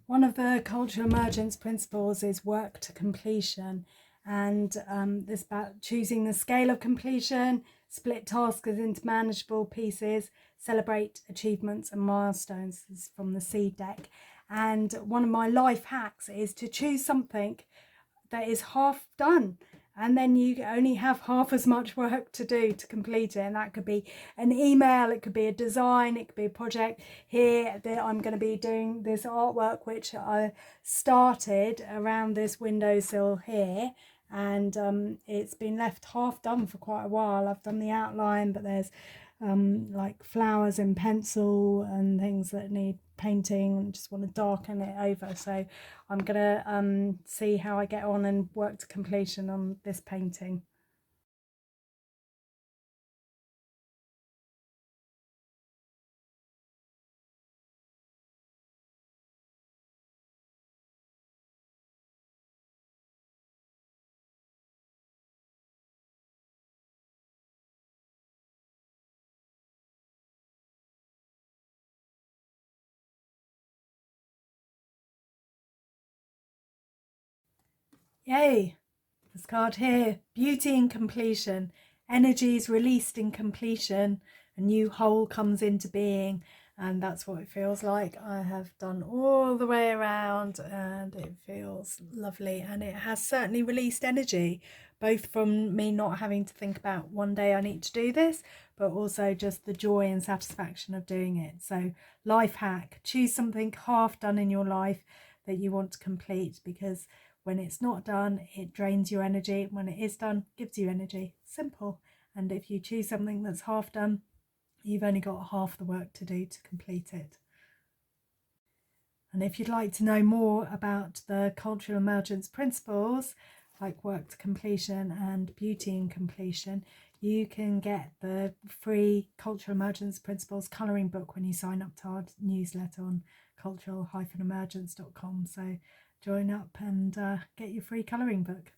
One of the cultural emergence principles is work to completion, and this about choosing the scale of completion, split tasks into manageable pieces, celebrate achievements and milestones. This is from the seed deck. And one of my life hacks is to choose something that is half done, and then you only have half as much work to do to complete it. And that could be an email, it could be a design, it could be a project. Here that I'm going to be doing this artwork which I started around this windowsill here, and it's been left half done for quite a while. I've done the outline, but there's like flowers in pencil and things that need painting and just want to darken it over. So I'm gonna see how I get on and work to completion on this painting. Yay! This card here, beauty in completion. Energy is released in completion. A new whole comes into being, and that's what it feels like. I have done all the way around and it feels lovely, and it has certainly released energy, both from me not having to think about one day I need to do this, but also just the joy and satisfaction of doing it. So life hack, choose something half done in your life that you want to complete, because when it's not done, it drains your energy. When it is done, it gives you energy. Simple. And if you choose something that's half done, you've only got half the work to do to complete it. And if you'd like to know more about the cultural emergence principles, like work to completion and beauty in completion, you can get the free cultural emergence principles colouring book when you sign up to our newsletter on cultural-emergence.com. So join up and get your free colouring book.